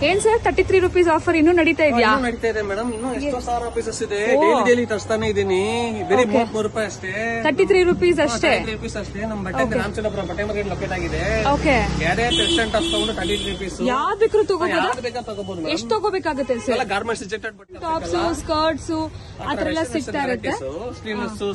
ಏನ್ sir 33 rupees offer ಇನ್ನೂ ನಡೀತಾ ಇದೆಯಾ? ನಡೀತಾ ಇದೆ ಮೇಡಮ್, ಇನ್ನೂ ಎಷ್ಟೋ ಸಾವಿರ ಪೀಸಸ್ ಇದೆ. ಡೈಲಿ ತರಿಸ್ತಾನೆ ಇದೀನಿ. ಬರೀ 33 ರೂಪಾಯಿ ಅಷ್ಟೇ. 33 ರೂಪೀಸ್ ಅಷ್ಟೇ. 33 ರೂಪೀಸ್ ಅಷ್ಟೇ. ನಮ್ಮ ಬಟ್ಟೆ ರಾಮಚಂದ್ರಪುರ ಬಟ್ಟೆ ಮಾರ್ಕೆಟ್ ಲೊಕೇಟ್ ಆಗಿದೆ. ಓಕೆ. ಯಾರೇ ಪರ್ಸೆಂಟ್ ಆಫ್ ತಗೊಂಡು 33 ರೂಪೀಸ್. ಯಾವ್ದು ಬೇಕಾದ್ರೂ ತಗೋಬಹುದು. ಯಾವ್ದು ಬೇಕಾದ್ರೂ ತಗೋಬಹುದು. ಎಷ್ಟು ತಗೋಬೇಕಾಗುತ್ತೆ ಸರ್? ಎಲ್ಲ ಗಾರ್ಮೆಂಟ್ಸ್ ರಿಜೆಕ್ಟೆಡ್ ಬಟ್ಟೆ, ಟಾಪ್ಸ್, ಸ್ಕರ್ಟ್ಸ್ ಆತರ ಎಲ್ಲ ಸಿಗ್ತಾ ಇರುತ್ತೆ.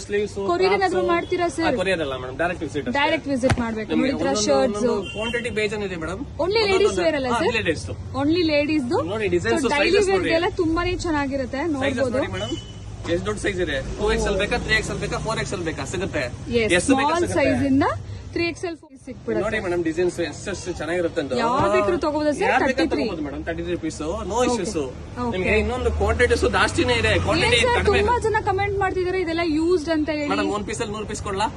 ಸ್ಲೀವ್ಸ್ ಕೊರಿಯರ್ ಏನಾದ್ರು ಮಾಡ್ತೀರಾ ಸರ್? ಕೊರಿಯರ್ ಅಲ್ಲ ಮೇಡಮ್, ಡೈರೆಕ್ಟ್ ವಿಸಿಟ್ ಮಾಡ್ಬೇಕು. ನೋಡಿದ್ರ ಶರ್ಟ್ಸ್ ಕ್ವಾಂಟಿಟಿ ಬೇಜಾನ್ ಇದೆ ಮೇಡಮ್. ಓನ್ಲಿ ಲೇಡೀಸ್ ವೇರ್ ಅಲ್ಲ ಸರ್? ಲೇಡೀಸ್ ಓನ್ಲಿ ಲೇಡೀಸ್ ನೋಡಿ. ಡಿಸೈನ್ಸ್ ಡೈಲಿ ವೇರ್ ಗೆಲ್ಲ ತುಂಬಾನೇ ಚೆನ್ನಾಗಿರುತ್ತೆ, ನೋಡಬಹುದು. ಎಷ್ಟು ದೊಡ್ಡ ಸೈಜ್ ಇದೆ? 2XL ಬೇಕಾ, 3XL ಬೇಕಾ, 4XL ಬೇಕಾ? ಸಿಗುತ್ತೆ. ಸ್ಮಾಲ್ ಸೈಜ್ ಇಂದ 3XL ಸಿಕ್ಬಿಡುತ್ತೆ ನೋಡಿ ಮೇಡಮ್. ಡಿಸೈನ್ಸ್ ಎಷ್ಟು ಚೆನ್ನಾಗಿರುತ್ತೆ ಅಂತ. ಯಾವ ಬೇಕಾದ್ರೂ ತಗೋಬಹುದು sir. 33 madam, 33 rupees. No issues. ನಿಮಗೆ ಇನ್ನೊಂದು ಕ್ವಾಂಟಿಟೀಸ್ ಜಾಸ್ತಿನೇ ಇದೆ. ಕ್ವಾಂಟಿಟಿ ತುಂಬಾ ಜನ ಕಮೆಂಟ್ ಮಾಡ್ತಿದ್ದಾರೆ ಇದೆಲ್ಲ ಯೂಸ್ಡ್ ಅಂತ ಹೇಳಿ. ಮೇಡಮ್, ಒಂದ್ ಪೀಸ್ ಅಲ್ಲಿ 100 ಪೀಸ್ ಕೊಡ್ಲಾ?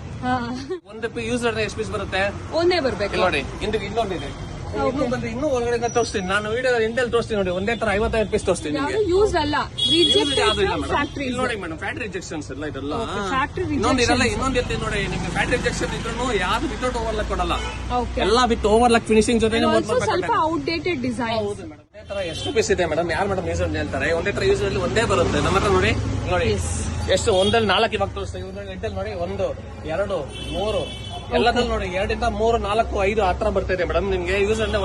ಒಂದು ಯೂಸ್ ಎಷ್ಟು ಪೀಸ್ ಬರುತ್ತೆ? ಒಂದೇ ಬರ್ಬೇಕು ನೋಡಿ. ಇನ್ನೊಂದಿದೆ. ಇನ್ನೂ ಒಳಗಡೆ ತೋರಿಸ್ತೀನಿ ನಾನು. ವಿಡಿಯೋ ಇಂಟೆಲ್ ತೋರಿಸ್ತೀನಿ ನೋಡಿ. ಒಂದೇ ತರ 55 ಪೀಸ್ ತೋರಿಸ್ತೀನಿ ನಿಮಗೆ. ಯೂಸ್ ಅಲ್ಲ, ಫ್ಯಾಕ್ಟರಿ. ನೋಡಿ ಮೇಡಮ್, ಫ್ಯಾಕ್ಟರಿ ರಿಜೆಕ್ಷನ್ಸ್ ಎಲ್ಲ ಇದೆಲ್ಲ. ಇನ್ನೊಂದಿರಲ್ಲ. ಇನ್ನೊಂದು ಇರ್ತೀನಿ ನೋಡಿ. ನಿಮ್ಗೆ ಫ್ಯಾಕ್ಟರಿ ರಿಜೆಕ್ಷನ್ ಇದ್ರು ಯಾವ್ದು ವಿತೌಟ್ ಓವರ್ಲಾಕ್ ಕೊಡಲ್ಲ. ಎಲ್ಲ ವಿತ್ ಓವರ್ಲಾಕ್ ಫಿನಿಶಿಂಗ್ ಜೊತೆ ಸ್ವಲ್ಪ ಔಟ್ಡೇಟೆಡ್ ಡಿಸೈನ್. ಹೌದು ಮೇಡಮ್. ಒಂದೇ ತರ ಎಷ್ಟು ಪೀಸ್ ಇದೆ ಮೇಡಮ್? ಯಾರು ಮೇಡಮ್ ಯೂಸ್ ಹೇಳ್ತಾರೆ? ಒಂದೇ ತರ ಯೂಸ್ ಅಲ್ಲಿ ಒಂದೇ ಬರುತ್ತೆ ನಮ್ಮ ಹತ್ರ. ನೋಡಿ ಎಷ್ಟು ಒಂದಲ್ಲಿ 4 ಇವಾಗ ತೋರಿಸ್ತೀವಿ. ಇದ್ರಲ್ಲಿ ನೋಡಿ 1, 2, 3 ಎಲ್ಲದಲ್ಲಿ ನೋಡಿ 2 ಇಂದ 3, 4, 5 ಆತರ ಬರ್ತಾ ಇದೆ ಮೇಡಮ್. ನಿಮ್ಗೆ ಯೂಸ್